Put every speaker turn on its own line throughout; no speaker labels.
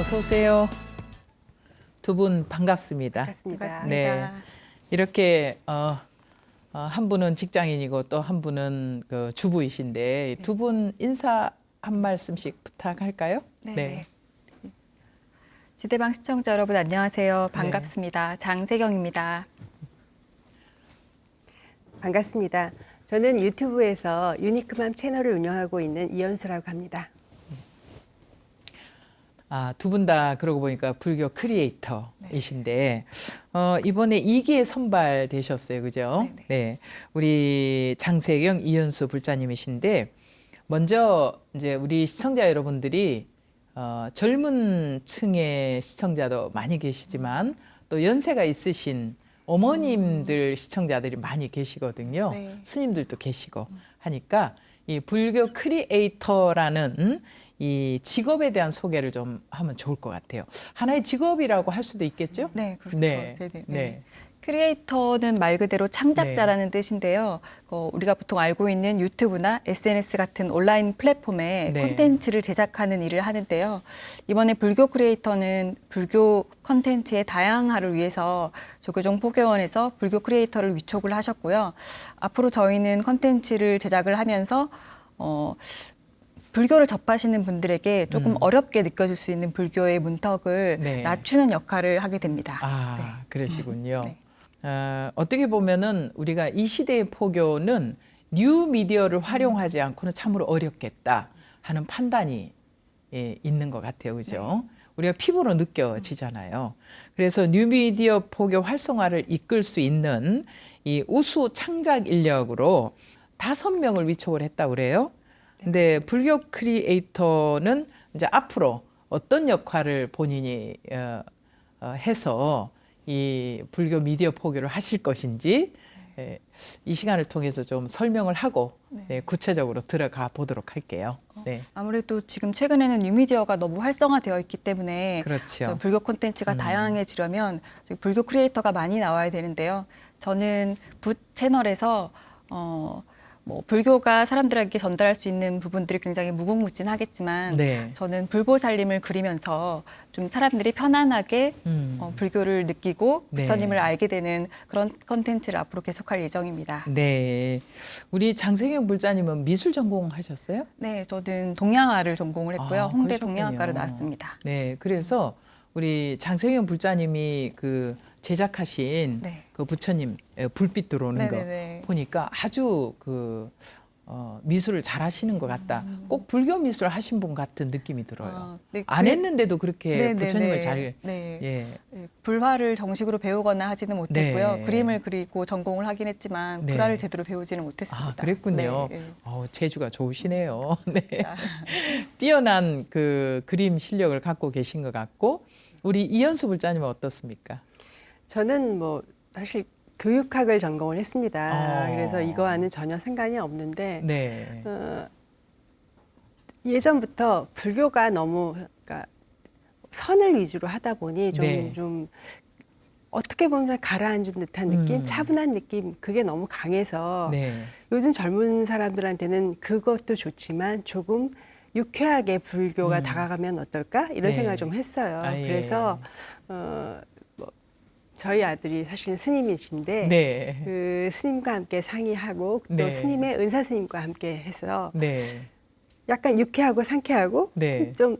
어서 오세요. 두 분 반갑습니다.
반갑습니다.
네. 이렇게 한 분은 직장인이고 또 한 분은 그 주부이신데 두 분 인사 한 말씀씩 부탁할까요?
네. 지대방 시청자 여러분 안녕하세요. 반갑습니다. 장세경입니다.
반갑습니다. 저는 유튜브에서 유니크맘 채널을 운영하고 있는 이연수라고 합니다.
두 분 다 그러고 보니까 불교 크리에이터이신데 이번에 2기에 선발되셨어요, 그죠?
네네.
네, 우리 장세경, 이연수 불자님이신데 먼저 이제 우리 시청자 여러분들이 젊은 층의 시청자도 많이 계시지만 또 연세가 있으신 어머님들 시청자들이 많이 계시거든요.
네.
스님들도 계시고 하니까 이 불교 크리에이터라는 이 직업에 대한 소개를 좀 하면 좋을 것 같아요. 하나의 직업이라고 할 수도 있겠죠?
네, 그렇죠.
네.
네네.
네.
크리에이터는 말 그대로 창작자라는 뜻인데요. 우리가 보통 알고 있는 유튜브나 SNS 같은 온라인 플랫폼에
네.
콘텐츠를 제작하는 일을 하는데요. 이번에 불교 크리에이터는 불교 콘텐츠의 다양화를 위해서 조교종 포교원에서 불교 크리에이터를 위촉을 하셨고요. 앞으로 저희는 콘텐츠를 제작을 하면서 불교를 접하시는 분들에게 조금 어렵게 느껴질 수 있는 불교의 문턱을
네.
낮추는 역할을 하게 됩니다.
그러시군요.
네.
어떻게 보면은 우리가 이 시대의 포교는 뉴 미디어를 활용하지 않고는 참으로 어렵겠다 하는 판단이 있는 것 같아요, 그죠? 우리가 피부로 느껴지잖아요. 그래서 뉴 미디어 포교 활성화를 이끌 수 있는 이 우수 창작 인력으로 5명을 위촉을 했다고 그래요. 근데 불교 크리에이터는 이제 앞으로 어떤 역할을 본인이 해서 이 불교 미디어 포교를 하실 것인지 이 시간을 통해서 좀 설명을 하고 구체적으로 들어가 보도록 할게요. 네.
아무래도 지금 최근에는 뉴미디어가 너무 활성화되어 있기 때문에
그렇죠.
불교 콘텐츠가 다양해지려면 불교 크리에이터가 많이 나와야 되는데요. 저는 붓 채널에서 불교가 사람들에게 전달할 수 있는 부분들이 굉장히 무궁무진하겠지만
네.
저는 불보살림을 그리면서 좀 사람들이 편안하게 불교를 느끼고
네.
부처님을 알게 되는 그런 콘텐츠를 앞으로 계속할 예정입니다.
네. 우리 장세경 불자님은 미술 전공하셨어요?
네, 저는 동양화를 전공을 했고요. 홍대
그러셨군요.
동양학과를 나왔습니다.
네. 그래서 우리 장세경 불자님이 그 제작하신
네.
그 부처님 불빛 들어오는
네네네.
거 보니까 아주 그 미술을 잘 하시는 것 같다. 꼭 불교 미술 하신 분 같은 느낌이 들어요.
네,
안 했는데도 그렇게
네네네.
부처님을 잘
네. 불화를 정식으로 배우거나 하지는 못했고요.
네.
그림을 그리고 전공을 하긴 했지만
네.
불화를 제대로 배우지는 못했습니다.
그랬군요.
네.
재주가 좋으시네요. 네.
아,
뛰어난 그 그림 실력을 갖고 계신 것 같고 우리 이연수 불자님은 어떻습니까?
저는 사실 교육학을 전공을 했습니다. 그래서 이거와는 전혀 상관이 없는데
네.
예전부터 불교가 너무 그러니까 선을 위주로 하다 보니
네.
좀 어떻게 보면 가라앉은 듯한 느낌, 차분한 느낌 그게 너무 강해서
네.
요즘 젊은 사람들한테는 그것도 좋지만 조금 유쾌하게 불교가 다가가면 어떨까 이런
네.
생각을 좀 했어요.
예.
그래서 저희 아들이 사실은 스님이신데
네.
그 스님과 함께 상의하고 또
네.
스님의 은사 스님과 함께 해서
네.
약간 유쾌하고 상쾌하고
네.
좀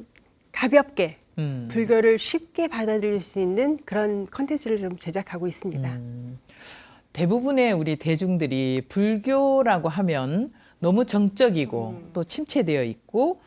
가볍게
불교를
불교를 쉽게 받아들일 수 있는 그런 컨텐츠를 좀 제작하고 있습니다.
대부분의 우리 대중들이 불교라고 하면 너무 정적이고 또 침체되어 있고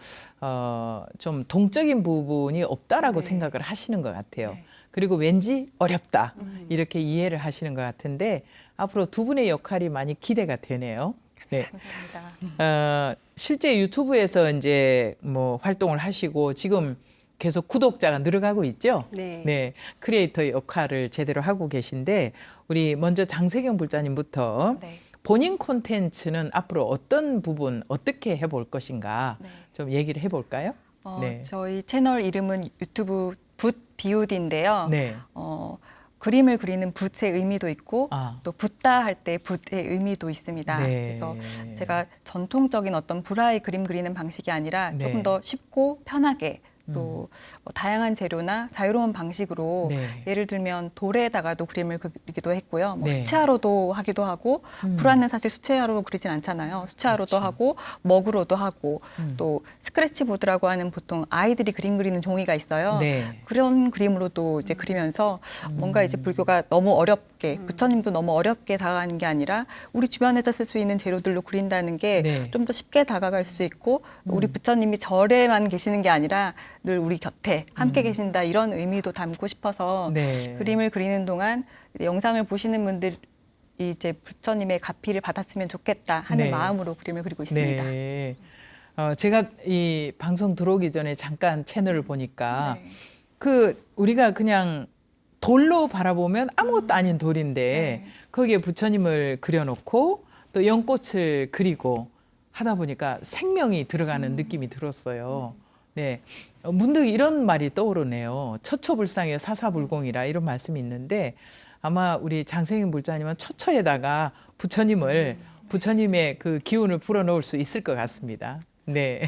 좀 동적인 부분이 없다라고
네.
생각을 하시는 것 같아요.
네.
그리고 왠지 어렵다 이렇게 이해를 하시는 것 같은데 앞으로 두 분의 역할이 많이 기대가 되네요. 네.
감사합니다.
실제 유튜브에서 이제 뭐 활동을 하시고 지금 계속 구독자가 늘어가고 있죠.
네.
크리에이터의 역할을 제대로 하고 계신데 우리 먼저 장세경 불자님부터
네.
본인 콘텐츠는 앞으로 어떤 부분 어떻게 해볼 것인가
네.
좀 얘기를 해볼까요? 네.
저희 채널 이름은 유튜브 붓 비우디인데요.
네.
그림을 그리는 붓의 의미도 있고 또 붓다 할 때 붓의 의미도 있습니다.
네.
그래서 제가 전통적인 어떤 불화의 그림 그리는 방식이 아니라
네.
조금 더 쉽고 편하게 또 다양한 재료나 자유로운 방식으로
네.
예를 들면 돌에다가도 그림을 그리기도 했고요. 뭐
네.
수채화로도 하기도 하고 불화는 사실 수채화로 그리진 않잖아요. 수채화로도
그렇죠.
하고 먹으로도 하고
음.
또 스크래치보드라고 하는 보통 아이들이 그림 그리는 종이가 있어요.
네.
그런 그림으로도 이제 그리면서 뭔가 이제 불교가 너무 어렵게 부처님도 너무 어렵게 다가가는 게 아니라 우리 주변에서 쓸 수 있는 재료들로 그린다는 게
네.
좀 더 쉽게 다가갈 수 있고 우리 부처님이 절에만 계시는 게 아니라 늘 우리 곁에 함께 계신다 이런 의미도 담고 싶어서
네.
그림을 그리는 동안 영상을 보시는 분들이 이제 부처님의 가피를 받았으면 좋겠다 하는
네.
마음으로 그림을 그리고 있습니다.
네. 제가 이 방송 들어오기 전에 잠깐 채널을 보니까
네.
그 우리가 그냥 돌로 바라보면 아무것도 아닌 돌인데
네.
거기에 부처님을 그려놓고 또 연꽃을 그리고 하다 보니까 생명이 들어가는 느낌이 들었어요. 네. 문득 이런 말이 떠오르네요. 처처불상에 사사불공이라 이런 말씀이 있는데 아마 우리 장생인 불자님은 처처에다가 부처님의 그 기운을 불어넣을 수 있을 것 같습니다. 네.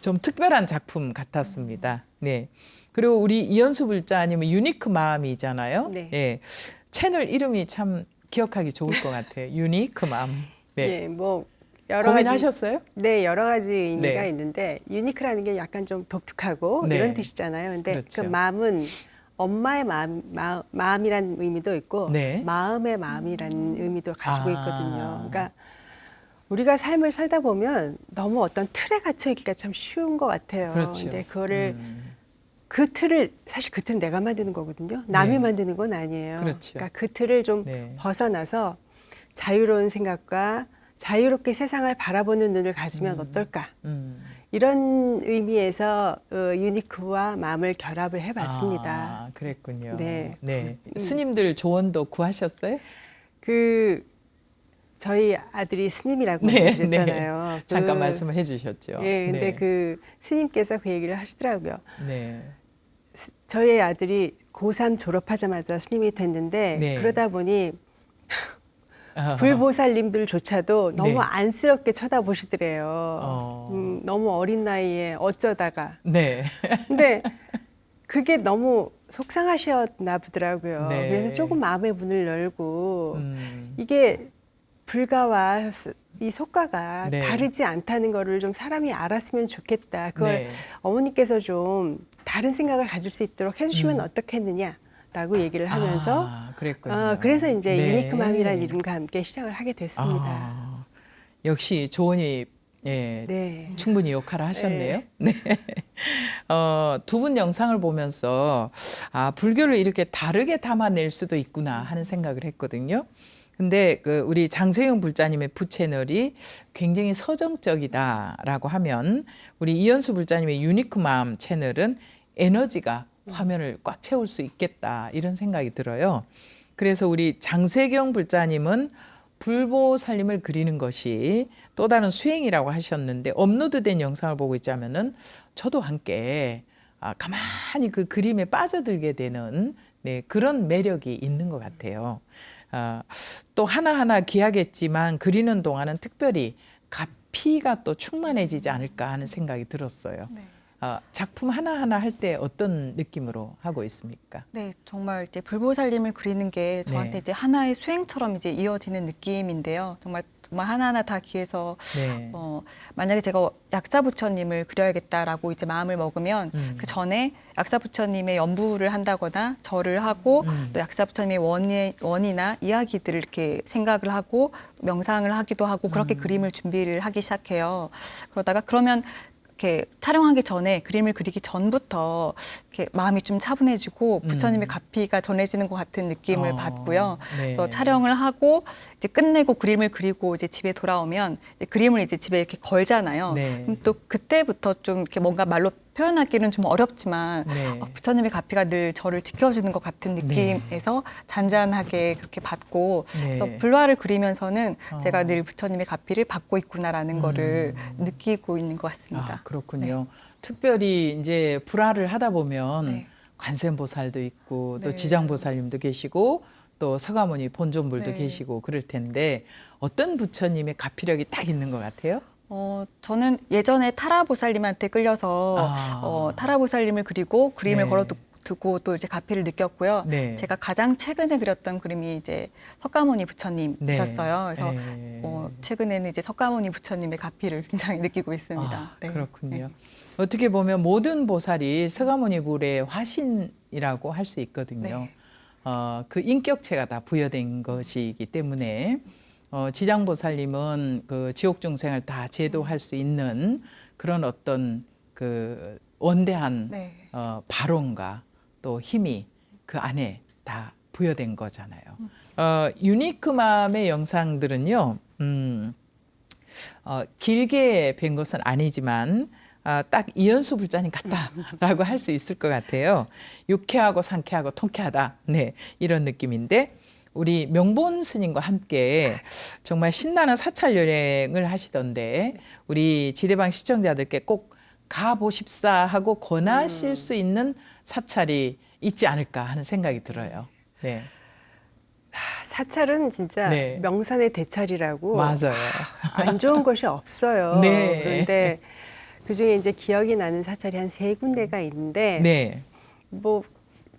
좀 특별한 작품 같았습니다. 네. 그리고 우리 이현수 불자님은 유니크 마음이잖아요.
네.
예. 채널 이름이 참 기억하기 좋을 것 같아요. 유니크 마음. 네.
예, 뭐 여러 가지
고민하셨어요?
네, 여러 가지 의미가
네.
있는데 유니크라는 게 약간 좀 독특하고
네.
이런 뜻이잖아요. 근데
그렇죠.
그 마음은 엄마의 마음이라는 의미도 있고
네.
마음의 마음이라는 의미도 가지고
아.
있거든요. 그러니까 우리가 삶을 살다 보면 너무 어떤 틀에 갇혀 있기가 참 쉬운 것 같아요.
그렇죠.
근데 그거를 그 틀을 사실 그 틀은 내가 만드는 거거든요. 남이
네.
만드는 건 아니에요.
그렇죠.
그러니까 그 틀을 좀
네.
벗어나서 자유로운 생각과 자유롭게 세상을 바라보는 눈을 가지면 어떨까? 이런 의미에서 유니크와 마음을 결합을 해봤습니다.
아, 그랬군요.
네.
네. 스님들 조언도 구하셨어요?
그 저희 아들이 스님이라고
네,
말씀드렸잖아요.
잠깐 말씀을 해주셨죠.
예, 근데
네.
그 스님께서 그 얘기를 하시더라고요.
네.
저희 아들이 고3 졸업하자마자 스님이 됐는데
네.
그러다 보니
아하.
불보살님들조차도 너무
네.
안쓰럽게 쳐다보시더래요. 너무 어린 나이에 어쩌다가.
네.
근데 그게 너무 속상하셨나 보더라고요.
네.
그래서 조금 마음의 문을 열고
음.
이게 불가와 이 속가가
네.
다르지 않다는 거를 좀 사람이 알았으면 좋겠다. 그걸
네.
어머니께서 좀 다른 생각을 가질 수 있도록 해주시면 어떻겠느냐라고 얘기를 하면서
아, 그랬군요.
그래서 이제
네.
유니크맘이라는 이름과 함께 시작을 하게 됐습니다.
아, 역시 조언이 예,
네.
충분히 역할을 하셨네요. 네. 두 분 영상을 보면서 아, 불교를 이렇게 다르게 담아낼 수도 있구나 하는 생각을 했거든요. 근데 그 우리 장세용 불자님의 부채널이 굉장히 서정적이다라고 하면 우리 이현수 불자님의 유니크맘 채널은 에너지가 화면을 꽉 채울 수 있겠다 이런 생각이 들어요. 그래서 우리 장세경 불자님은 불보살님을 그리는 것이 또 다른 수행이라고 하셨는데 업로드된 영상을 보고 있자면은 저도 함께 가만히 그 그림에 빠져들게 되는 네, 그런 매력이 있는 것 같아요. 또 하나하나 귀하겠지만 그리는 동안은 특별히 가피가 또 충만해지지 않을까 하는 생각이 들었어요.
네.
작품 하나하나 할 때 어떤 느낌으로 하고 있습니까?
네, 정말 이제 불보살님을 그리는 게 저한테
네.
이제 하나의 수행처럼 이제 이어지는 느낌인데요. 정말 하나하나 다 귀해서
네.
만약에 제가 약사부처님을 그려야겠다라고 이제 마음을 먹으면 그 전에 약사부처님의 연부를 한다거나 절을 하고 또 약사부처님의 원이나 이야기들을 이렇게 생각을 하고 명상을 하기도 하고 그렇게 그림을 준비를 하기 시작해요. 그러면 이렇게 촬영하기 전에 그림을 그리기 전부터 이렇게 마음이 좀 차분해지고 부처님의 가피가 전해지는 것 같은 느낌을 받고요.
네.
그래서 촬영을 하고 이제 끝내고 그림을 그리고 이제 집에 돌아오면 그림을 이제 집에 이렇게 걸잖아요.
네.
그럼 또 그때부터 좀 이렇게 뭔가 말로 표현하기는 좀 어렵지만
네.
부처님의 가피가 늘 저를 지켜주는 것 같은 느낌에서 잔잔하게 그렇게 받고
네.
그래서 불화를 그리면서는 제가 늘 부처님의 가피를 받고 있구나라는 거를 느끼고 있는 것 같습니다.
아, 그렇군요. 특별히 이제 불화를 하다 보면
네.
관세음보살도 있고 또
네.
지장보살님도 계시고 또 서가모니 본존불도
네.
계시고 그럴 텐데 어떤 부처님의 가피력이 딱 있는 것 같아요?
저는 예전에 타라보살님한테 끌려서 타라보살님을 그리고 그림을
네.
걸어두고 또 이제 가피를 느꼈고요.
네.
제가 가장 최근에 그렸던 그림이 이제 석가모니 부처님이셨어요. 그래서
네.
최근에는 이제 석가모니 부처님의 가피를 굉장히 느끼고 있습니다.
아,
네.
그렇군요.
네.
어떻게 보면 모든 보살이 서가모니 불의 화신이라고 할 수 있거든요.
네.
그 인격체가 다 부여된 것이기 때문에 지장보살님은 그 지옥 중생을 다 제도할 수 있는 그런 어떤 그 원대한
네.
발언과 또 힘이 그 안에 다 부여된 거잖아요. 유니크맘의 영상들은요, 길게 뵌 것은 아니지만 딱 이현수 불자님 같다라고 할 수 있을 것 같아요. 유쾌하고 상쾌하고 통쾌하다. 네, 이런 느낌인데 우리 명본 스님과 함께 정말 신나는 사찰 여행을 하시던데 우리 지대방 시청자들께 꼭 가보십사 하고 권하실 수 있는 사찰이 있지 않을까 하는 생각이 들어요. 네,
사찰은 진짜
네.
명산의 대찰이라고
맞아요.
안 좋은 것이 없어요.
네.
그런데 그중에 이제 기억이 나는 사찰이 한 3군데가 있는데
네,
뭐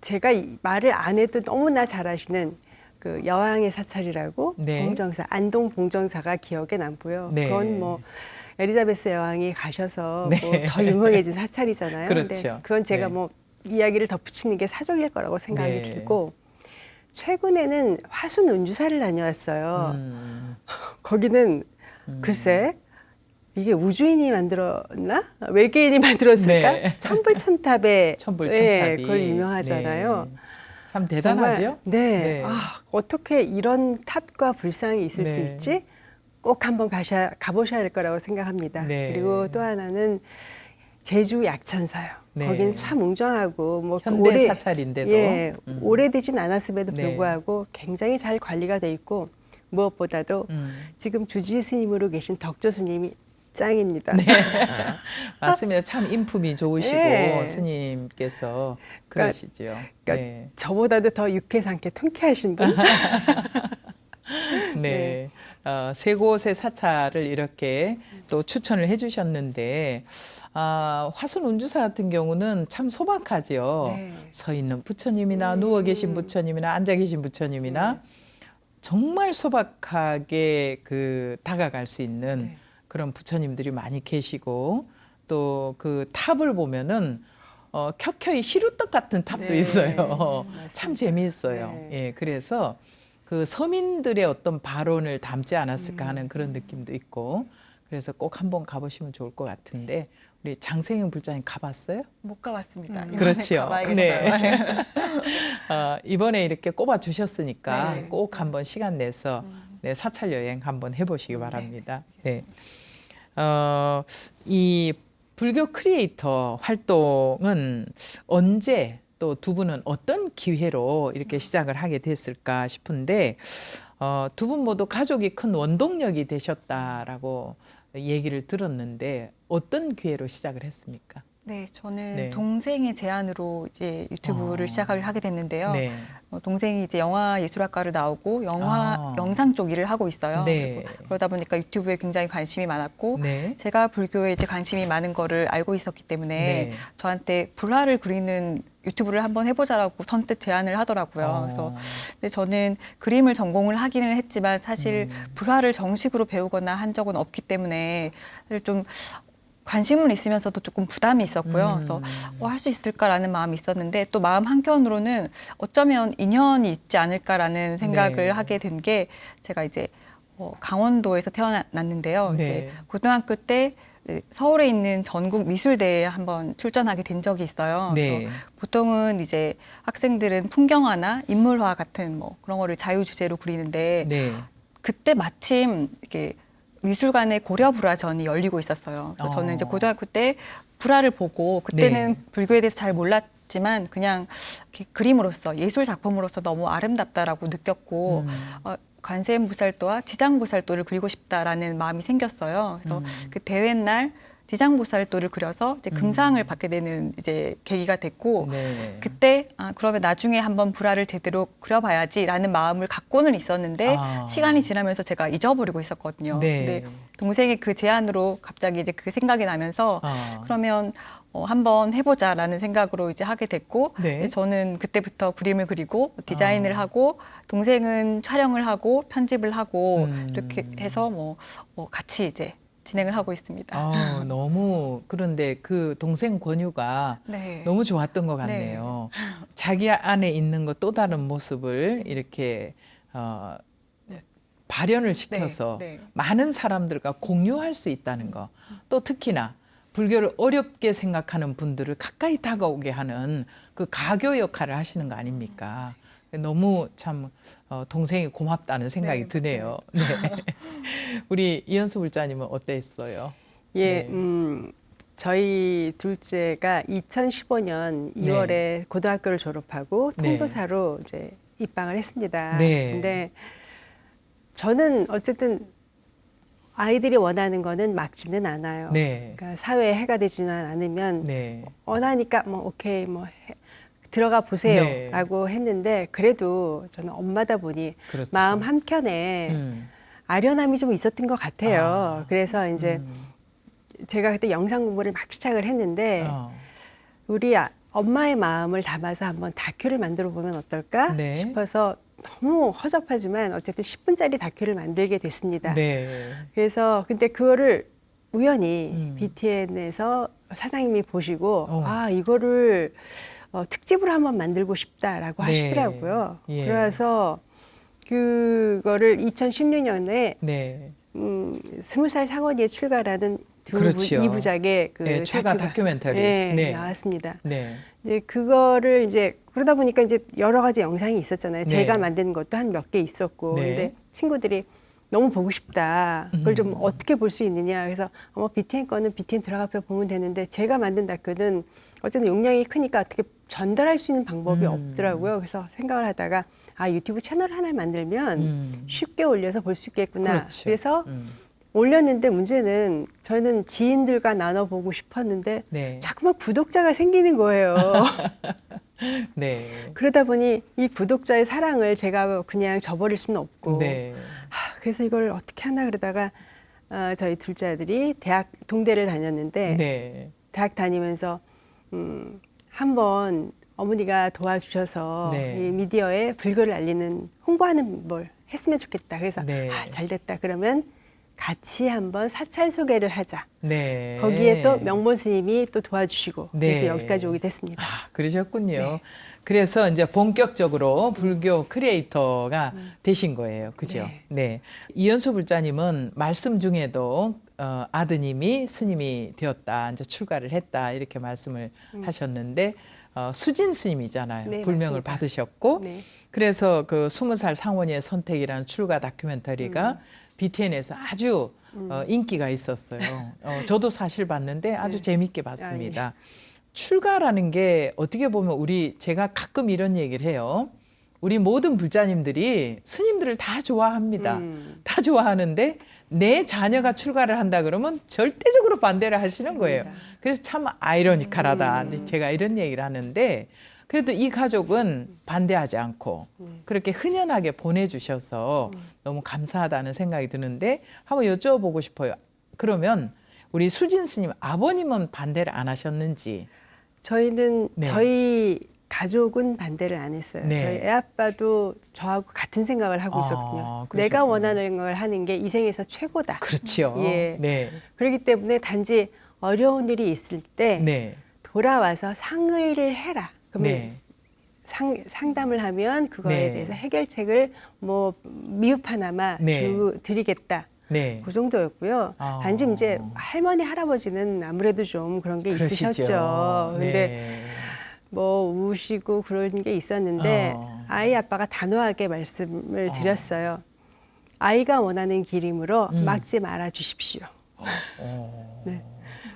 제가 말을 안 해도 너무나 잘 아시는 그 여왕의 사찰이라고
네.
봉정사 안동 봉정사가 기억에 남고요.
네.
그건 뭐 엘리자베스 여왕이 가셔서
네.
뭐 더 유명해진 사찰이잖아요.
그렇죠.
근데 그건 제가
네.
뭐 이야기를 덧붙이는 게 사족일 거라고 생각이
네.
들고 최근에는 화순 운주사를 다녀왔어요. 거기는 글쎄 이게 우주인이 만들었나 외계인이 만들었을까?
네.
천불천탑에
천불천탑이
그걸 유명하잖아요.
네. 참 대단하죠.
정말, 네.
네.
어떻게 이런 탑과 불상이 있을 수
네.
있지? 꼭 한번 가보셔야 할 거라고 생각합니다.
네.
그리고 또 하나는 제주 약천사요.
네.
거긴 참 웅장하고 뭐
현대 사찰인데도
예, 오래되진 않았음에도
네.
불구하고 굉장히 잘 관리가 돼 있고 무엇보다도 지금 주지 스님으로 계신 덕조 스님이 짱입니다.
네. 맞습니다. 참 인품이 좋으시고
네.
스님께서 그러시죠.
그러니까
네.
저보다도 더 유쾌상쾌 통쾌하신 분.
네. 세 곳의 사찰을 이렇게 또 추천을 해주셨는데 화순 운주사 같은 경우는 참 소박하지요.
네.
서 있는 부처님이나 누워 계신 부처님이나 앉아 계신 부처님이나 정말 소박하게 그 다가갈 수 있는
네.
그런 부처님들이 많이 계시고 또 그 탑을 보면은 켜켜이 시루떡 같은 탑도
네.
있어요.
맞습니다.
참 재미있어요.
네.
예, 그래서 그 서민들의 어떤 발언을 담지 않았을까 하는 그런 느낌도 있고 그래서 꼭 한번 가보시면 좋을 것 같은데 우리 장세영 불자님 가봤어요?
못 가봤습니다. 이번에
그렇죠.
가봐야겠어요.
네. 이번에 이렇게 꼽아 주셨으니까
네.
꼭 한번 시간 내서 네, 사찰 여행 한번 해보시기 바랍니다. 네. 이 불교 크리에이터 활동은 언제 또 두 분은 어떤 기회로 이렇게 시작을 하게 됐을까 싶은데 두 분 모두 가족이 큰 원동력이 되셨다라고 얘기를 들었는데 어떤 기회로 시작을 했습니까?
네, 저는
네.
동생의 제안으로 이제 유튜브를 시작을 하게 됐는데요.
네.
동생이 이제 영화 예술학과를 나오고 영화 영상 쪽 일을 하고 있어요.
네.
그리고 그러다 보니까 유튜브에 굉장히 관심이 많았고
네.
제가 불교에 이제 관심이 많은 거를 알고 있었기 때문에
네.
저한테 불화를 그리는 유튜브를 한번 해보자라고 선뜻 제안을 하더라고요. 그래서 근데 저는 그림을 전공을 하기는 했지만 사실 불화를 정식으로 배우거나 한 적은 없기 때문에 사실 좀 관심은 있으면서도 조금 부담이 있었고요. 그래서 할 수 있을까라는 마음이 있었는데 또 마음 한켠으로는 어쩌면 인연이 있지 않을까라는 생각을
네.
하게 된 게 제가 이제 강원도에서 태어났는데요.
네.
이제 고등학교 때 서울에 있는 전국 미술대회에 한번 출전하게 된 적이 있어요.
네.
그래서 보통은 이제 학생들은 풍경화나 인물화 같은 뭐 그런 거를 자유주제로 그리는데
네.
그때 마침 이렇게 미술관에 고려 불화전이 열리고 있었어요. 그래서 저는 이제 고등학교 때 불화를 보고 그때는
네.
불교에 대해서 잘 몰랐지만 그냥 이렇게 그림으로서 예술 작품으로서 너무 아름답다라고 느꼈고 관세음보살도와 지장보살도를 그리고 싶다라는 마음이 생겼어요. 그래서 그 대회 날 지장보살도를 그려서 이제 금상을 받게 되는 이제 계기가 됐고
네.
그때 그러면 나중에 한번 불화를 제대로 그려봐야지라는 마음을 갖고는 있었는데 시간이 지나면서 제가 잊어버리고 있었거든요.
네.
근데 동생의 그 제안으로 갑자기 이제 그 생각이 나면서 그러면 한번 해보자라는 생각으로 이제 하게 됐고
네.
저는 그때부터 그림을 그리고 디자인을 하고 동생은 촬영을 하고 편집을 하고 이렇게 해서 같이 이제 진행을 하고 있습니다.
너무 그런데 그 동생 권유가
네.
너무 좋았던 것 같네요. 자기 안에 있는 것 또 다른 모습을 이렇게 발현을 시켜서
네.
많은 사람들과 공유할 수 있다는 거. 또 특히나 불교를 어렵게 생각하는 분들을 가까이 다가오게 하는 그 가교 역할을 하시는 거 아닙니까? 너무 참 동생이 고맙다는 생각이
네,
드네요. 네. 우리 이현수 불자님은 어땠어요?
예,
네.
저희 둘째가 2015년 2월에 고등학교를 졸업하고
네.
통도사로 이제 입방을 했습니다.
네.
근데 저는 어쨌든 아이들이 원하는 거는 막지는 않아요.
네.
그러니까 사회에 해가 되지는 않으면
네.
원하니까 오케이 들어가 보세요라고 했는데 그래도 저는 엄마다 보니
그렇죠.
마음 한켠에 아련함이 좀 있었던 것 같아요. 그래서 이제 제가 그때 영상 공부를 막 시작을 했는데 우리 엄마의 마음을 담아서 한번 다큐를 만들어 보면 어떨까 싶어서 너무 허접하지만 어쨌든 10분짜리 다큐를 만들게 됐습니다.
네.
그래서 근데 그거를 우연히 BTN에서 사장님이 보시고 이거를 특집으로 한번 만들고 싶다라고 하시더라고요.
예.
그래서 그거를 2016년에
네.
20살 상원이에 출가라는
그렇죠.
2부작의 그
네, 출가 다큐멘터리.
네, 나왔습니다.
네.
이제 그거를 이제 그러다 보니까 이제 여러 가지 영상이 있었잖아요.
네.
제가 만든 것도 한 몇 개 있었고,
네.
근데 친구들이 너무 보고 싶다. 그걸 좀 어떻게 볼 수 있느냐. 그래서 BTN 거는 BTN 들어가서 보면 되는데 제가 만든 다큐는 어쨌든 용량이 크니까 어떻게 전달할 수 있는 방법이 없더라고요. 그래서 생각을 하다가 유튜브 채널 하나를 만들면 쉽게 올려서 볼 수 있겠구나.
그렇죠.
그래서 올렸는데 문제는 저는 지인들과 나눠보고 싶었는데
네.
자꾸만 구독자가 생기는 거예요.
네.
그러다 보니 이 구독자의 사랑을 제가 그냥 저버릴 수는 없고
네.
그래서 이걸 어떻게 하나 그러다가 저희 둘째 아들이 동대를 다녔는데
네.
대학 다니면서 한번 어머니가 도와주셔서
네.
이 미디어에 불교를 알리는 홍보하는 뭘 했으면 좋겠다. 그래서
네.
잘 됐다. 그러면 같이 한번 사찰 소개를 하자.
네.
거기에 또 명본 스님이 또 도와주시고
네.
그래서 여기까지 오게 됐습니다.
그러셨군요.
네.
그래서 이제 본격적으로 불교 크리에이터가 되신 거예요. 그죠? 네. 이현수 불자님은 말씀 중에도 아드님이 스님이 되었다, 이제 출가를 했다 이렇게 말씀을 하셨는데 수진 스님이잖아요.
네,
불명을
맞습니다.
받으셨고
네.
그래서 그 20살 상원이의 선택이라는 출가 다큐멘터리가 BTN에서 아주 인기가 있었어요. 저도 사실 봤는데 아주 재밌게 봤습니다. 출가라는 게 어떻게 보면 제가 가끔 이런 얘기를 해요. 우리 모든 불자님들이 스님들을 다 좋아합니다. 다 좋아하는데 내 자녀가 출가를 한다 그러면 절대적으로 반대를 하시는 거예요. 그래서 참 아이러니컬하다. 제가 이런 얘기를 하는데 그래도 이 가족은 반대하지 않고 그렇게 흔연하게 보내주셔서 너무 감사하다는 생각이 드는데 한번 여쭤보고 싶어요. 그러면 우리 수진 스님 아버님은 반대를 안 하셨는지?
저희는 저희 가족은 반대를 안 했어요.
네.
저희 애아빠도 저하고 같은 생각을 하고 있었거든요.
그러셨군요.
내가 원하는 걸 하는 게 이 생에서 최고다.
그렇죠.
예.
네.
그렇기 때문에 단지 어려운 일이 있을 때
네.
돌아와서 상의를 해라. 그러면
네.
상담을 하면 그거에
네.
대해서 해결책을 미흡 하나마 드리겠다.
네.
그 정도였고요. 단지 이제 할머니 할아버지는 아무래도 좀 그런 게
그러시죠.
있으셨죠. 근데
네.
우시고 그런 게 있었는데 아이 아빠가 단호하게 말씀을 드렸어요. 아이가 원하는 길임으로 막지 말아 주십시오. 네.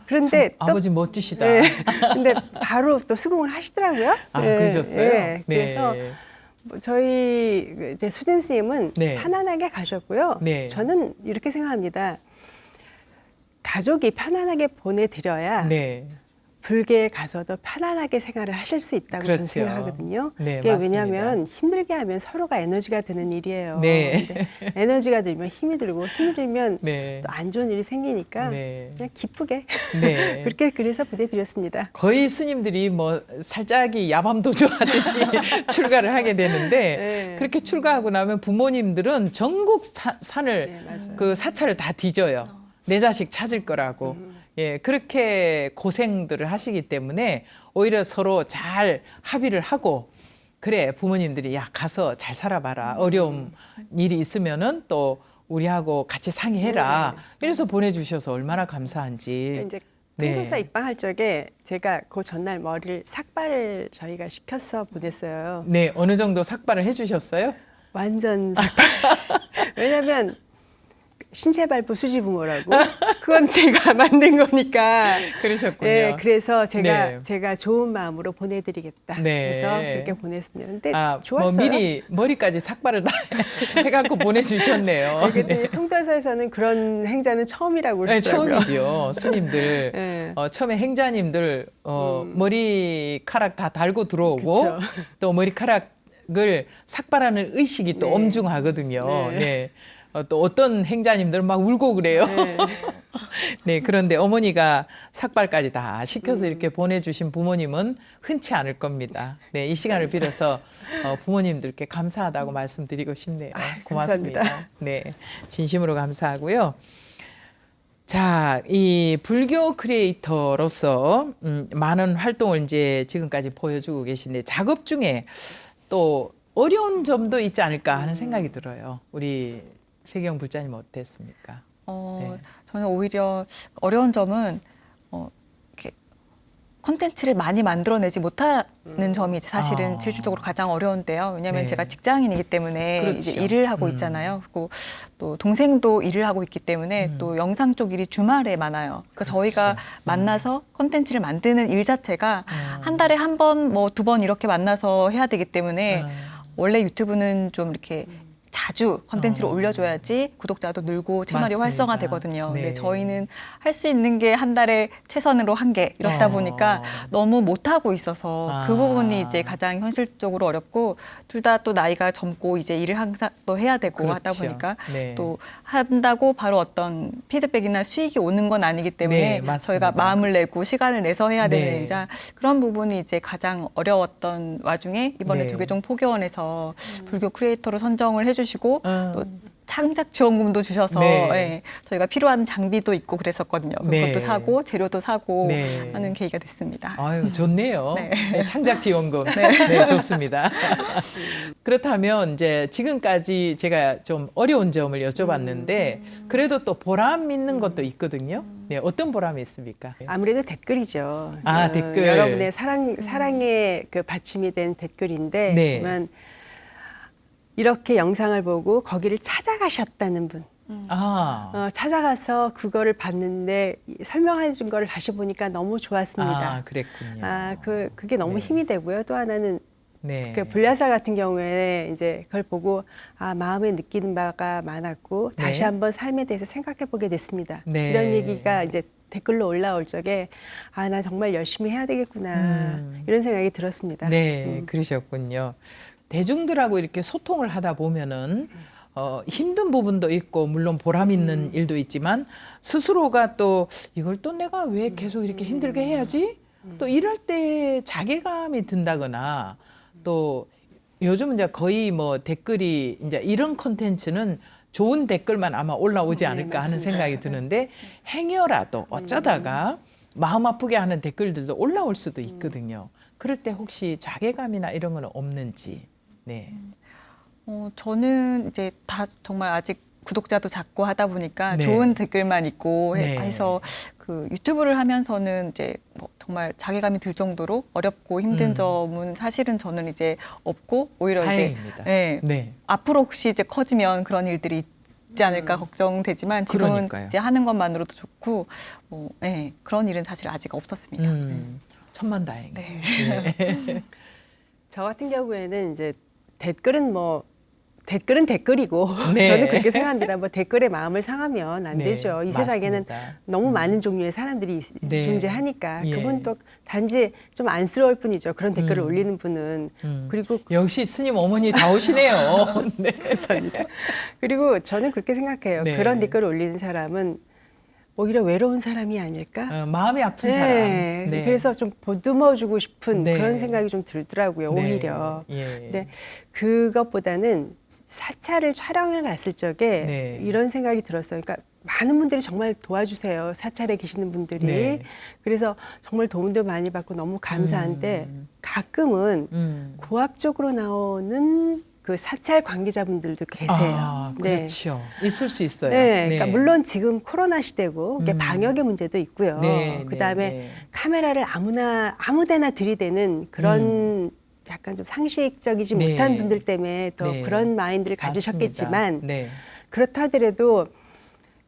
그런데 또
아버지 멋지시다.
네. 근데 바로 또 수긍을 하시더라고요.
그러셨어요?
네. 그래서 저희 이제 수진 스님은
네.
편안하게 가셨고요.
네.
저는 이렇게 생각합니다. 가족이 편안하게 보내드려야
네.
불교에 가서도 편안하게 생활을 하실 수 있다고 저는
그렇죠.
생각하거든요.
네,
그게
맞습니다.
왜냐하면 힘들게 하면 서로가 에너지가 드는 일이에요.
네.
근데 에너지가 들면 힘이 들고 힘이 들면
네.
또 안 좋은 일이 생기니까
네.
그냥 기쁘게
네.
그렇게 그래서 보내드렸습니다.
거의 스님들이 뭐 살짝이 야밤도주 하듯이 출가를 하게 되는데
네.
그렇게 출가하고 나면 부모님들은 전국 산을
네, 맞아요.
그 사찰을 다 뒤져요. 내 자식 찾을 거라고. 예, 그렇게 고생들을 하시기 때문에 오히려 서로 잘 합의를 하고 그래 부모님들이 야 가서 잘 살아봐라. 어려움 일이 있으면은 또 우리하고 같이 상의해라. 이래서 보내주셔서 얼마나 감사한지.
이제
네.
통도사 입방할 적에 제가 그 전날 머리를 삭발을 저희가 시켜서 보냈어요.
네, 어느 정도 삭발을 해주셨어요?
완전 삭발. 왜냐면 신체발부 수지부모라고 그건 제가 만든 거니까.
그러셨군요.
네, 그래서
네.
제가 좋은 마음으로 보내드리겠다.
네.
그래서 그렇게 보냈습니다. 근데
아,
좋았어요.
뭐 미리 머리까지 삭발을 다 해갖고 보내주셨네요.
네. 통도사에서는 그런 행자는 처음이라고
네,
그러더라고요.
처음이죠. 스님들
네.
처음에 행자님들 머리카락 다 달고 들어오고
그쵸.
또 머리카락을 삭발하는 의식이 또
네.
엄중하거든요.
네.
네. 또 어떤 행자님들은 막 울고 그래요.
네.
네, 그런데 어머니가 삭발까지 다 시켜서 이렇게 보내주신 부모님은 흔치 않을 겁니다. 네, 이 시간을 빌어서 부모님들께 감사하다고 말씀드리고 싶네요. 고맙습니다.
감사합니다.
네, 진심으로 감사하고요. 자, 이 불교 크리에이터로서 많은 활동을 이제 지금까지 보여주고 계신데 작업 중에 또 어려운 점도 있지 않을까 하는 생각이 들어요. 우리 세경 불자님 어땠습니까? 네.
저는 오히려 어려운 점은 이렇게 콘텐츠를 많이 만들어내지 못하는 점이 사실은
아.
실질적으로 가장 어려운데요. 왜냐하면
네.
제가 직장인이기 때문에
그렇죠.
이제 일을 하고 있잖아요. 그리고 또 동생도 일을 하고 있기 때문에 또 영상 쪽 일이 주말에 많아요. 그러니까 저희가 만나서 콘텐츠를 만드는 일 자체가 한 달에 한 번, 뭐 두 번 이렇게 만나서 해야 되기 때문에 원래 유튜브는 좀 이렇게 자주 컨텐츠를 올려줘야지 구독자도 늘고 채널이
맞습니다.
활성화되거든요.
네.
근데 저희는 할 수 있는 게 한 달에 최선으로 한 개 이렇다 보니까 너무 못하고 있어서 그 부분이 이제 가장 현실적으로 어렵고 둘 다 또 나이가 젊고 이제 일을 항상 또 해야 되고
그렇죠.
하다 보니까
네.
또 한다고 바로 어떤 피드백이나 수익이 오는 건 아니기
네,
때문에
맞습니다.
저희가 마음을 내고 시간을 내서 해야 되는
네.
일이라 그런 부분이 이제 가장 어려웠던 와중에 이번에
네.
조계종 포교원에서 불교 크리에이터로 선정을 해주시고 또 창작 지원금도 주셔서
네.
예, 저희가 필요한 장비도 있고 그랬었거든요.
네.
그것도 사고 재료도 사고
네.
하는 계기가 됐습니다.
아유, 좋네요.
네.
네, 창작 지원금. 네, 좋습니다. 그렇다면 이제 지금까지 제가 좀 어려운 점을 여쭤봤는데 그래도 또 보람 있는 것도 있거든요. 네, 어떤 보람이 있습니까?
아무래도 댓글이죠.
아, 댓글.
여러분의 사랑의 그 받침이 된 댓글인데,
네.
그러면 이렇게 영상을 보고 거기를 찾아가셨다는 분, 찾아가서 그거를 봤는데 설명해 준 거를 다시 보니까 너무 좋았습니다.
아, 그랬군요.
그게 너무
네.
힘이 되고요. 또 하나는
네.
그 불야사 같은 경우에 이제 그걸 보고 마음에 느끼는 바가 많았고 다시
네.
한번 삶에 대해서 생각해 보게 됐습니다.
네.
이런 얘기가 이제 댓글로 올라올 적에 나 정말 열심히 해야 되겠구나 이런 생각이 들었습니다.
네, 그러셨군요. 대중들하고 이렇게 소통을 하다 보면은 힘든 부분도 있고 물론 보람 있는 일도 있지만 스스로가 또 이걸 또 내가 왜 계속 이렇게 힘들게 해야지? 또 이럴 때 자괴감이 든다거나 또 요즘은 이제 거의 뭐 댓글이 이제 이런 컨텐츠는 좋은 댓글만 아마 올라오지 않을까 하는 생각이 드는데 행여라도 어쩌다가 마음 아프게 하는 댓글들도 올라올 수도 있거든요. 그럴 때 혹시 자괴감이나 이런 건 없는지. 네.
저는 이제 다 정말 아직 구독자도 작고 하다 보니까
네.
좋은 댓글만 있고
네.
해서 그 유튜브를 하면서는 이제 뭐 정말 자괴감이 들 정도로 어렵고 힘든 점은 사실은 저는 이제 없고 오히려
다행입니다.
이제
네.
앞으로 혹시 이제 커지면 그런 일들이 있지 않을까 걱정되지만 지금은
그러니까요.
이제 하는 것만으로도 좋고 그런 일은 사실 아직 없었습니다.
천만다행.
네.
네.
저 같은 경우에는 이제 댓글은 뭐 댓글은 댓글이고
네.
저는 그렇게 생각합니다. 뭐 댓글에 마음을 상하면 안
네,
되죠. 이 세상에는
맞습니다.
너무 많은 종류의 사람들이
네.
존재하니까
예.
그분 또 단지 좀 안쓰러울 뿐이죠. 그런 댓글을 올리는 분은 그리고
역시 스님 어머니 다 오시네요. 네.
감사합니다. 그리고 저는 그렇게 생각해요.
네.
그런 댓글을 올리는 사람은 오히려 외로운 사람이 아닐까?
마음이 아픈
네.
사람. 네.
그래서 좀 보듬어주고 싶은
네.
그런 생각이 좀 들더라고요.
네.
오히려.
예.
근데 그것보다는 사찰을 촬영을 갔을 적에
네.
이런 생각이 들었어요. 그러니까 많은 분들이 정말 도와주세요. 사찰에 계시는 분들이.
네.
그래서 정말 도움도 많이 받고 너무 감사한데 가끔은 고압적으로 나오는 그 사찰 관계자분들도 계세요.
아,
네.
그렇죠. 있을 수 있어요.
네, 그러니까 물론 지금 코로나 시대고 이게 방역의 문제도 있고요.
네,
그다음에
네, 네.
카메라를 아무데나 들이대는 그런 약간 좀 상식적이지
네.
못한 분들 때문에 더
네.
그런 마인드를 가지셨겠지만
맞습니다. 네.
그렇다 하더라도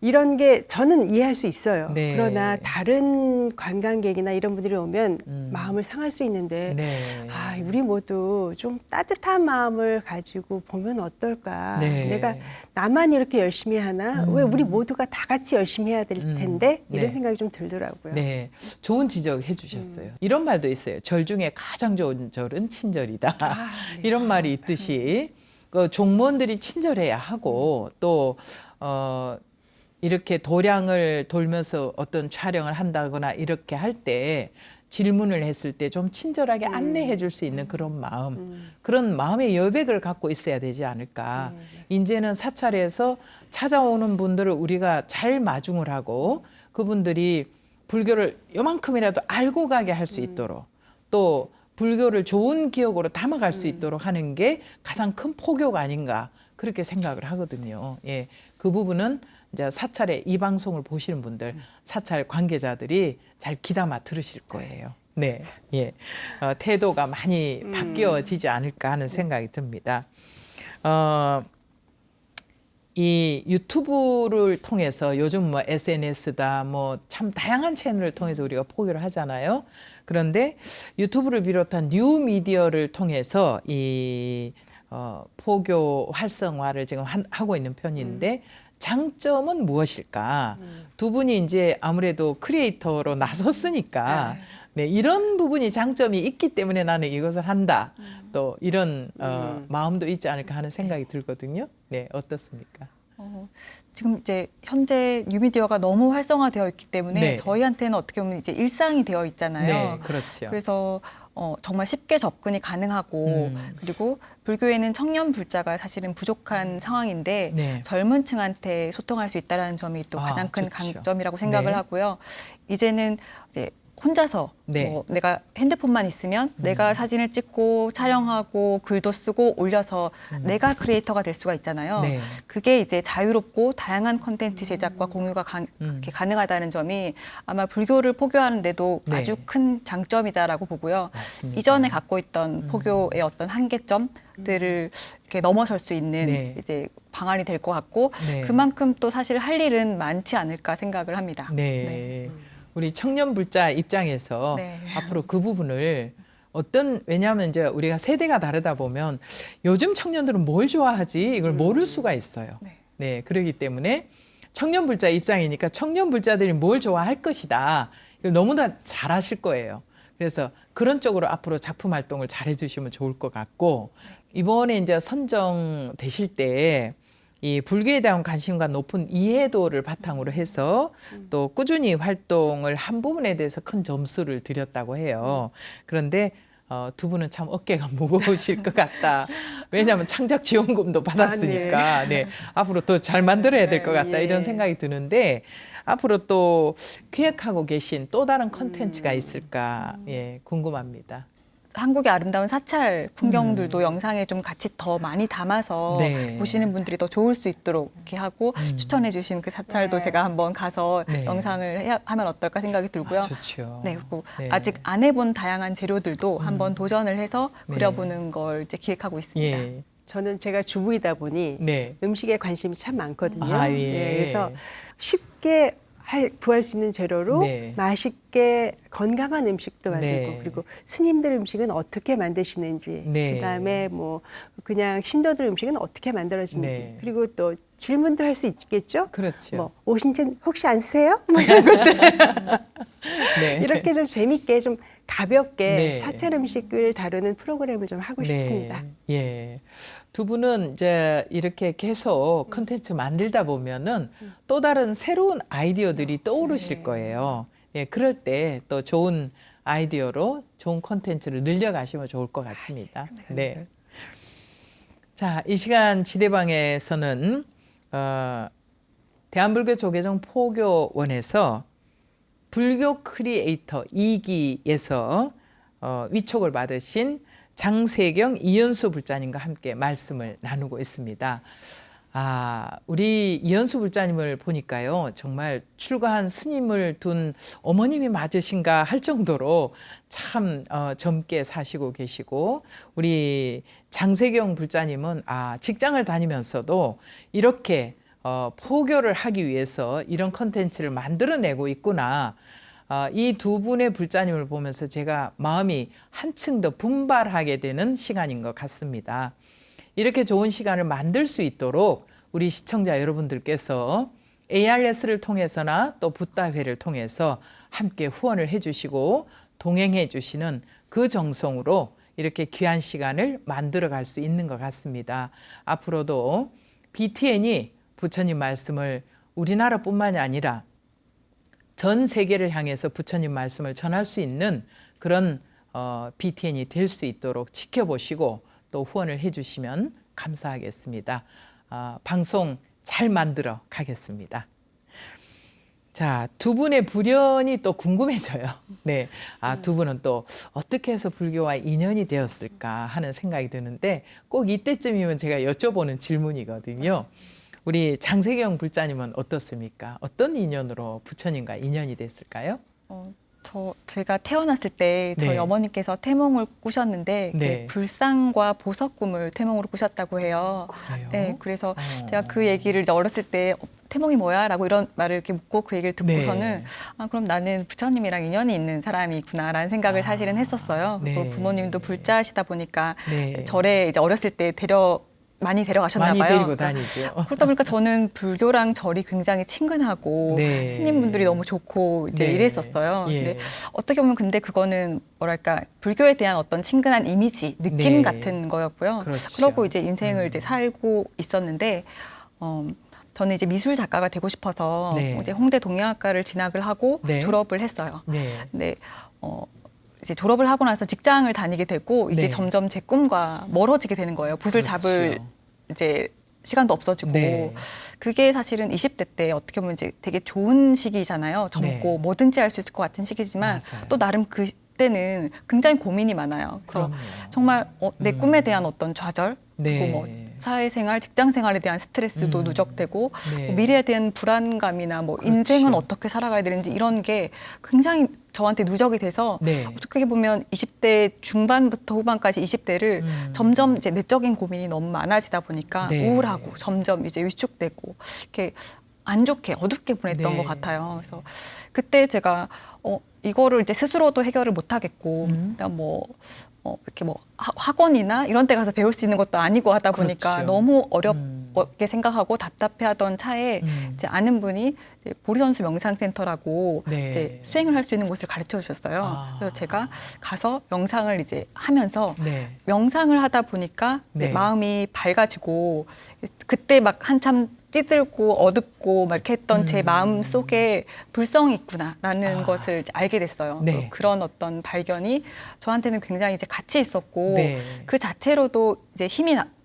이런 게 저는 이해할 수 있어요.
네.
그러나 다른 관광객이나 이런 분들이 오면 마음을 상할 수 있는데
네.
아, 우리 모두 좀 따뜻한 마음을 가지고 보면 어떨까.
네.
내가 나만 이렇게 열심히 하나? 왜 우리 모두가 다 같이 열심히 해야 될 텐데? 이런
네.
생각이 좀 들더라고요.
네, 좋은 지적 해주셨어요. 이런 말도 있어요. 절 중에 가장 좋은 절은 친절이다.
아, 네.
이런 말이 있듯이 그 종무원들이 친절해야 하고 또 이렇게 도량을 돌면서 어떤 촬영을 한다거나 이렇게 할 때 질문을 했을 때 좀 친절하게 안내해 줄 수 있는 그런 마음, 그런 마음의 여백을 갖고 있어야 되지 않을까. 이제는 사찰에서 찾아오는 분들을 우리가 잘 마중을 하고 그분들이 불교를 요만큼이라도 알고 가게 할 수 있도록 또 불교를 좋은 기억으로 담아갈 수 있도록 하는 게 가장 큰 포교가 아닌가 그렇게 생각을 하거든요. 예, 그 부분은 이제 사찰의 이 방송을 보시는 분들, 사찰 관계자들이 잘 귀담아 들으실 거예요. 네, 예, 태도가 많이 바뀌어지지 않을까 하는 생각이 듭니다. 이 유튜브를 통해서 요즘 뭐 SNS다 뭐 참 다양한 채널을 통해서 우리가 포교를 하잖아요. 그런데 유튜브를 비롯한 뉴 미디어를 통해서 이 포교 활성화를 지금 하고 있는 편인데 장점은 무엇일까? 두 분이 이제 아무래도 크리에이터로 나섰으니까 네, 이런 부분이 장점이 있기 때문에 나는 이것을 한다. 또 이런 마음도 있지 않을까 하는 생각이 들거든요. 네, 어떻습니까?
지금 이제 현재 뉴미디어가 너무 활성화되어 있기 때문에
네.
저희한테는 어떻게 보면 이제 일상이 되어 있잖아요.
네, 그렇죠.
그래서 정말 쉽게 접근이 가능하고 그리고 불교에는 청년 불자가 사실은 부족한 상황인데
네.
젊은 층한테 소통할 수 있다는 점이 또 가장 큰
좋죠.
강점이라고 생각을
네.
하고요. 이제는 이제 혼자서
네.
뭐 내가 핸드폰만 있으면 내가 사진을 찍고 촬영하고 글도 쓰고 올려서 내가 크리에이터가 될 수가 있잖아요.
네.
그게 이제 자유롭고 다양한 콘텐츠 제작과 공유가 이렇게 가능하다는 점이 아마 불교를 포교하는데도
네.
아주 큰 장점이다라고 보고요.
맞습니다.
이전에 갖고 있던 포교의 어떤 한계점들을 이렇게 넘어설 수 있는
네.
이제 방안이 될 것 같고
네.
그만큼 또 사실 할 일은 많지 않을까 생각을 합니다.
네. 우리 청년 불자 입장에서
네.
앞으로 그 부분을 왜냐하면 이제 우리가 세대가 다르다 보면 요즘 청년들은 뭘 좋아하지 이걸 모를 수가 있어요.
네.
네, 그렇기 때문에 청년 불자 입장이니까 청년 불자들이 뭘 좋아할 것이다. 이걸 너무나 잘 아실 거예요. 그래서 그런 쪽으로 앞으로 작품 활동을 잘 해주시면 좋을 것 같고 이번에 이제 선정되실 때 이 불교에 대한 관심과 높은 이해도를 바탕으로 해서 또 꾸준히 활동을 한 부분에 대해서 큰 점수를 드렸다고 해요. 그런데 두 분은 참 어깨가 무거우실 것 같다. 왜냐하면 창작 지원금도 받았으니까 네. 앞으로 더 잘 만들어야 될 것 같다 이런 생각이 드는데 앞으로 또 기획하고 계신 또 다른 컨텐츠가 있을까 예, 궁금합니다.
한국의 아름다운 사찰 풍경들도 영상에 좀 같이 더 많이 담아서
네.
보시는 분들이 더 좋을 수 있도록 이렇게 하고 추천해 주신 그 사찰도 제가 한번 가서
네.
영상을 하면 어떨까 생각이 들고요.
좋죠.
네, 그리고
네.
아직 안 해본 다양한 재료들도 한번 도전을 해서
네.
그려보는 걸 이제 기획하고 있습니다.
예.
저는 제가 주부이다 보니
네.
음식에 관심이 참 많거든요.
아, 예.
그래서 쉽게 구할 수 있는 재료로
네.
맛있게 건강한 음식도 만들고
네.
그리고 스님들 음식은 어떻게 만드시는지
네.
그다음에 뭐 그냥 신도들 음식은 어떻게 만들어지는지
네.
그리고 또 질문도 할 수 있겠죠.
그렇죠.
뭐 오신천 혹시 안 쓰세요? 뭐 이런 것들
네.
이렇게 좀 재밌게 좀 가볍게
네.
사찰 음식을 다루는 프로그램을 좀 하고 싶습니다.
예. 두 분은 이제 이렇게 계속 컨텐츠 만들다 보면은 또 다른 새로운 아이디어들이 떠오르실 거예요. 예, 그럴 때 또 좋은 아이디어로 좋은 컨텐츠를 늘려가시면 좋을 것 같습니다. 네. 자, 이 시간 지대방에서는 대한불교 조계종 포교원에서 불교 크리에이터 2기에서 위촉을 받으신 장세경 이현수 불자님과 함께 말씀을 나누고 있습니다. 우리 이현수 불자님을 보니까요, 정말 출가한 스님을 둔 어머님이 맞으신가 할 정도로 참 젊게 사시고 계시고, 우리 장세경 불자님은 직장을 다니면서도 이렇게 포교를 하기 위해서 이런 컨텐츠를 만들어내고 있구나. 이 두 분의 불자님을 보면서 제가 마음이 한층 더 분발하게 되는 시간인 것 같습니다. 이렇게 좋은 시간을 만들 수 있도록 우리 시청자 여러분들께서 ARS를 통해서나 또 붓다회를 통해서 함께 후원을 해주시고 동행해 주시는 그 정성으로 이렇게 귀한 시간을 만들어 갈 수 있는 것 같습니다. 앞으로도 BTN이 부처님 말씀을 우리나라뿐만이 아니라 전 세계를 향해서 부처님 말씀을 전할 수 있는 그런 BTN이 될 수 있도록 지켜보시고 또 후원을 해주시면 감사하겠습니다. 방송 잘 만들어 가겠습니다. 자, 두 분의 불연이 또 궁금해져요. 네, 두 분은 또 어떻게 해서 불교와 인연이 되었을까 하는 생각이 드는데 꼭 이때쯤이면 제가 여쭤보는 질문이거든요. 우리 장세경 불자님은 어떻습니까? 어떤 인연으로 부처님과 인연이 됐을까요?
제가 태어났을 때 저희
네.
어머니께서 태몽을 꾸셨는데
네.
그 불상과 보석 꿈을 태몽으로 꾸셨다고 해요.
그래요?
네, 그래서 제가 그 얘기를 이제 어렸을 때 태몽이 뭐야? 라고 이런 말을 이렇게 묻고 그 얘기를 듣고서는
네.
그럼 나는 부처님이랑 인연이 있는 사람이구나라는 생각을 사실은 했었어요.
네.
그리고 부모님도 불자시다 보니까
네.
절에 이제 어렸을 때 많이 데려가셨나
많이
봐요.
데리고 다니죠.
그러다 보니까 저는 불교랑 절이 굉장히 친근하고
네.
스님분들이 너무 좋고 이제
네.
이랬었어요.
예.
근데 어떻게 보면 근데 그거는 뭐랄까 불교에 대한 어떤 친근한 이미지, 느낌
네.
같은 거였고요.
그렇죠.
그러고 이제 인생을 이제 살고 있었는데 저는 이제 미술 작가가 되고 싶어서
네.
이제 홍대 동양학과를 진학을 하고
네.
졸업을 했어요.
네.
근데 이제 졸업을 하고 나서 직장을 다니게 되고 이게
네.
점점 제 꿈과 멀어지게 되는 거예요. 붓을
그렇죠.
잡을 이제 시간도 없어지고
네.
그게 사실은 20대 때 어떻게 보면 이제 되게 좋은 시기잖아요. 젊고
네.
뭐든지 할 수 있을 것 같은 시기지만
맞아요.
또 나름 그때는 굉장히 고민이 많이 그래서
그럼요.
정말 내 꿈에 대한 어떤 좌절
네.
그리고 뭐 사회생활, 직장생활에 대한 스트레스도 누적되고
네.
뭐 미래에 대한 불안감이나 뭐
그렇죠.
인생은 어떻게 살아가야 되는지 이런 게 굉장히 저한테 누적이 돼서
네.
어떻게 보면 20대 중반부터 후반까지 20대를 점점 이제 내적인 고민이 너무 많아지다 보니까
네.
우울하고 점점 이제 위축되고 이렇게 안 좋게 어둡게 보냈던
네.
것 같아요. 그래서 그때 제가 이거를 이제 스스로도 해결을 못 하겠고 일단 이렇게 뭐 학원이나 이런 데 가서 배울 수 있는 것도 아니고 하다 보니까
그렇죠.
너무 어렵게 생각하고 답답해하던 차에 이제 아는 분이 이제 보리선수 명상센터라고
네.
이제 수행을 할 수 있는 곳을 가르쳐 주셨어요. 그래서 제가 가서 명상을 이제 하면서
네.
명상을 하다 보니까 이제
네.
마음이 밝아지고 그때 막 한참 찌들고 어둡고 막 이렇게 했던 제 마음 속에 불성이 있구나라는 것을 이제 알게 됐어요.
네.
그런 어떤 발견이 저한테는 굉장히 이제 가치 있었고
네.
그 자체로도 이제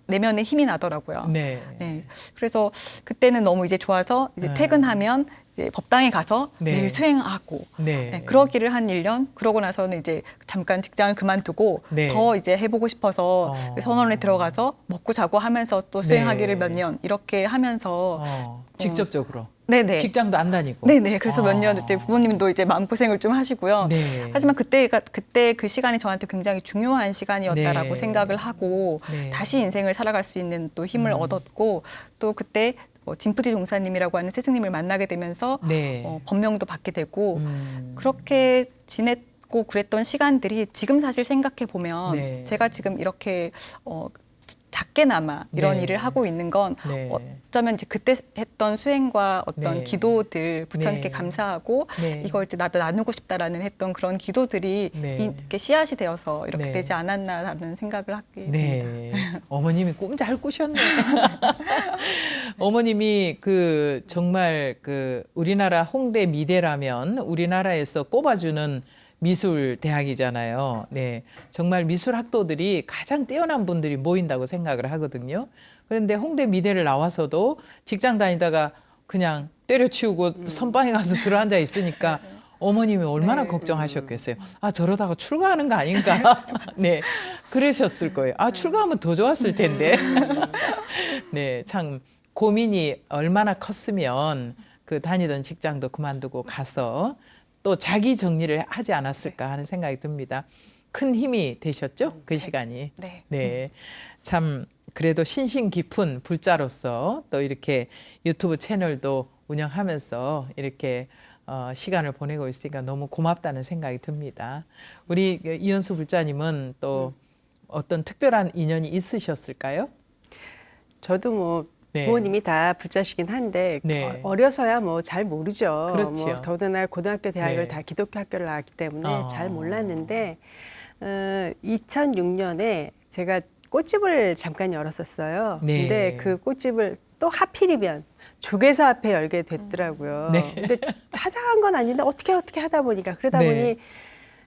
내면에 힘이 나더라고요.
네.
네. 그래서 그때는 너무 이제 좋아서 이제 퇴근하면 이제 법당에 가서
네.
매일 수행하고
네.
네, 그러기를 한 1년 그러고 나서는 이제 잠깐 직장을 그만두고
네.
더 이제 해보고 싶어서 선원에 들어가서 먹고 자고 하면서 또 수행하기를
네.
몇 년 이렇게 하면서
직접적으로
네네.
직장도 안 다니고.
네네. 그래서 몇 년 이제 부모님도 이제 마음고생을 좀 하시고요.
네.
하지만 그때 그 시간이 저한테 굉장히 중요한 시간이었다라고
네.
생각을 하고
네.
다시 인생을 살아갈 수 있는 또 힘을 얻었고 또 그때 진프디 종사님이라고 하는 스승님을 만나게 되면서
네.
법명도 받게 되고 그렇게 지냈고 그랬던 시간들이 지금 사실 생각해 보면
네.
제가 지금 이렇게 작게나마 이런
네.
일을 하고 있는 건
네.
어쩌면 이제 그때 했던 수행과 어떤
네.
기도들 부처님께
네.
감사하고
네.
이걸 이제 나도 나누고 싶다라는 했던 그런 기도들이
네.
이렇게 씨앗이 되어서 이렇게
네.
되지 않았나라는 생각을 하게 됩니다.
네. 어머님이 꿈 잘 꾸셨네. 어머님이 그 정말 그 우리나라 홍대 미대라면 우리나라에서 꼽아주는 미술 대학이잖아요. 네. 정말 미술 학도들이 가장 뛰어난 분들이 모인다고 생각을 하거든요. 그런데 홍대 미대를 나와서도 직장 다니다가 그냥 때려치우고 선방에 가서 들어앉아 있으니까 어머님이 얼마나
네.
걱정하셨겠어요. 아, 저러다가 출가하는 거 아닌가. 네. 그러셨을 거예요. 아, 출가하면 더 좋았을 텐데. 네. 참 고민이 얼마나 컸으면 그 다니던 직장도 그만두고 가서 또 자기 정리를 하지 않았을까 하는 생각이 듭니다. 큰 힘이 되셨죠? 그 시간이.
네.
네. 참 그래도 신신 깊은 불자로서 또 이렇게 유튜브 채널도 운영하면서 이렇게 시간을 보내고 있으니까 너무 고맙다는 생각이 듭니다. 우리 이현수 불자님은 또 어떤 특별한 인연이 있으셨을까요?
저도 뭐
네.
부모님이 다 불자시긴 한데
네.
어려서야 뭐 잘 모르죠.
그렇지요.
뭐 더구나 고등학교, 대학을
네.
다 기독교 학교를 나왔기 때문에 잘 몰랐는데 2006년에 제가 꽃집을 잠깐 열었었어요.
네.
근데 그 꽃집을 또 하필이면 조계사 앞에 열게 됐더라고요.
네.
근데 찾아간 건 아닌데 어떻게 하다 보니까 그러다
네.
보니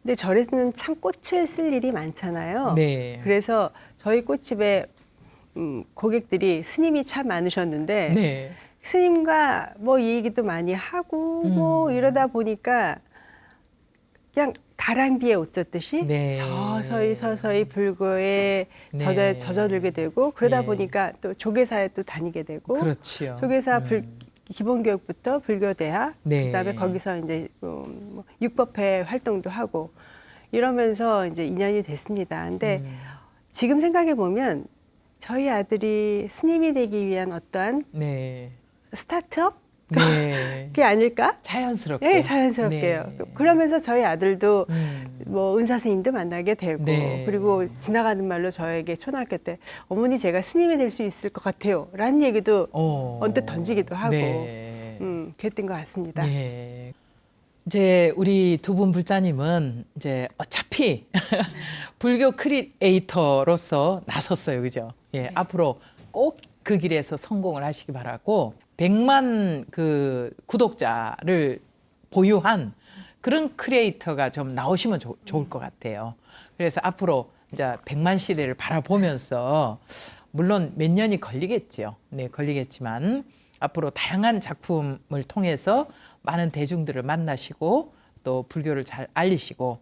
근데 절에서는 참 꽃을 쓸 일이 많잖아요.
네.
그래서 저희 꽃집에 고객들이 스님이 참 많으셨는데
네.
스님과 뭐 이 얘기도 많이 하고 뭐 이러다 보니까 그냥 가랑비에 옷 젖듯이
네.
서서히 불교에
네.
젖어들게 되고 그러다
네.
보니까 또 조계사에 또 다니게 되고
그렇지요.
조계사 기본교육부터 불교대학
네.
그다음에 거기서 이제 뭐 육법회 활동도 하고 이러면서 이제 인연이 됐습니다. 근데 지금 생각해 보면 저희 아들이 스님이 되기 위한 어떠한
네.
스타트업
네.
그게 아닐까?
자연스럽게.
네, 자연스럽게요.
네.
그러면서 저희 아들도
음.
뭐 은사 스님도 만나게 되고
네.
그리고 지나가는 말로 저에게 초등학교 때 어머니 제가 스님이 될 수 있을 것 같아요 라는 얘기도 언뜻 던지기도 하고
네.
그랬던 것 같습니다.
네. 이제 우리 두 분 불자님은 이제 어차피 불교 크리에이터로서 나섰어요, 그죠? 예, 앞으로 꼭 그 길에서 성공을 하시기 바라고 100만 그 구독자를 보유한 그런 크리에이터가 좀 나오시면 좋을 것 같아요. 그래서 앞으로 이제 100만 시대를 바라보면서 물론 몇 년이 걸리겠죠. 네, 걸리겠지만 앞으로 다양한 작품을 통해서 많은 대중들을 만나시고 또 불교를 잘 알리시고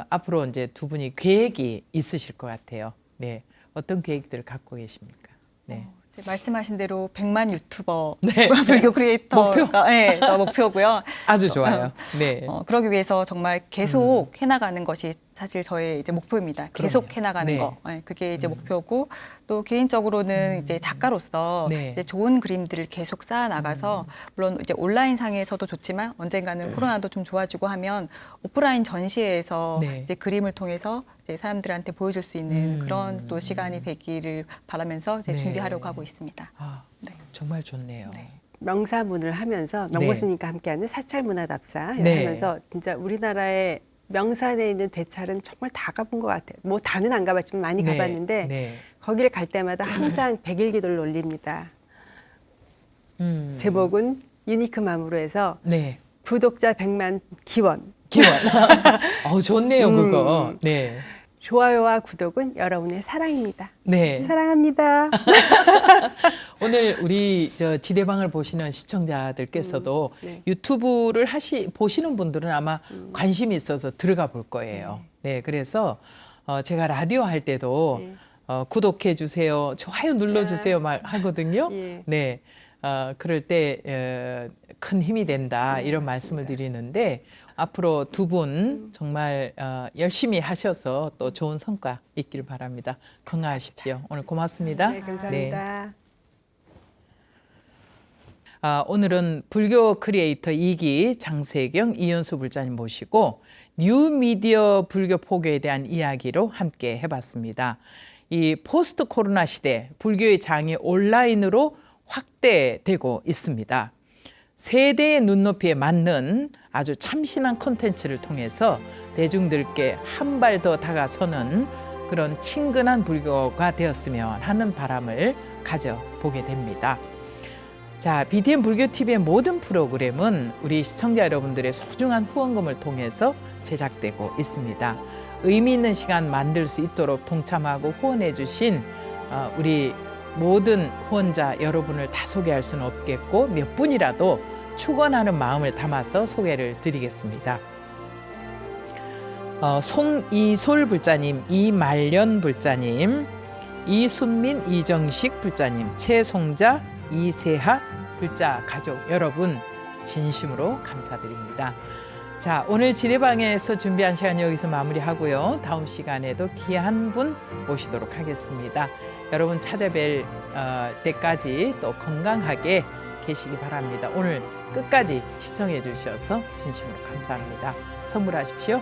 앞으로 이제 두 분이 계획이 있으실 것 같아요. 네, 어떤 계획들을 갖고 계십니까? 네.
말씀하신 대로 100만 유튜버
네.
불교 크리에이터가 네, 목표고요.
아주 좋아요. 네.
그러기 위해서 정말 계속 해나가는 것이 사실 저의 이제 목표입니다. 계속
그럼요.
해나가는
네.
거. 네, 그게 이제 목표고 또 개인적으로는 이제 작가로서
네.
이제 좋은 그림들을 계속 쌓아 나가서 물론 이제 온라인 상에서도 좋지만 언젠가는 코로나도 좀 좋아지고 하면 오프라인 전시회에서
네.
이제 그림을 통해서 이제 사람들한테 보여줄 수 있는 그런 또 시간이 되기를 바라면서 이제
네.
준비하려고 하고 있습니다.
아,
네.
정말 좋네요.
네.
명사문을 하면서 명보스님과 함께하는 사찰문화답사
네.
하면서 진짜 우리나라의 명산에 있는 대찰은 정말 다 가본 것 같아요. 뭐 다는 안 가봤지만 많이
네.
가봤는데
네.
거기를 갈 때마다 항상 백일기도를 올립니다. 제목은 유니크맘으로 해서
네.
구독자 100만 기원.
기원. 좋네요, 그거. 네.
좋아요와 구독은 여러분의 사랑입니다.
네.
사랑합니다.
오늘 우리 저 지대방을 보시는 시청자들께서도
네.
유튜브를 보시는 분들은 아마 관심이 있어서 들어가 볼 거예요. 네, 그래서 제가 라디오 할 때도
네.
구독해 주세요, 좋아요 눌러 주세요 말 하거든요.
예.
네, 그럴 때 큰 힘이 된다 이런 말씀을 드리는데 앞으로 두 분 정말 열심히 하셔서 또 좋은 성과 있기를 바랍니다. 건강하십시오. 오늘 고맙습니다.
네, 감사합니다.
오늘은 불교 크리에이터 2기 장세경 이현수 불자님 모시고 뉴미디어 불교 포교에 대한 이야기로 함께 해봤습니다. 이 포스트 코로나 시대 불교의 장이 온라인으로 확대되고 있습니다. 세대의 눈높이에 맞는 아주 참신한 콘텐츠를 통해서 대중들께 한 발 더 다가서는 그런 친근한 불교가 되었으면 하는 바람을 가져보게 됩니다. 자, BTN 불교TV의 모든 프로그램은 우리 시청자 여러분들의 소중한 후원금을 통해서 제작되고 있습니다. 의미 있는 시간 만들 수 있도록 동참하고 후원해 주신 우리 모든 후원자 여러분을 다 소개할 수는 없겠고 몇 분이라도 축원하는 마음을 담아서 소개를 드리겠습니다. 송이솔 불자님, 이말년 불자님, 이순민, 이정식 불자님, 최송자, 이세하 불자 가족 여러분 진심으로 감사드립니다. 자, 오늘 지대방에서 준비한 시간 여기서 마무리하고요. 다음 시간에도 귀한 분 모시도록 하겠습니다. 여러분 찾아뵐 때까지 또 건강하게 계시기 바랍니다. 오늘 끝까지 시청해 주셔서 진심으로 감사합니다. 선물하십시오.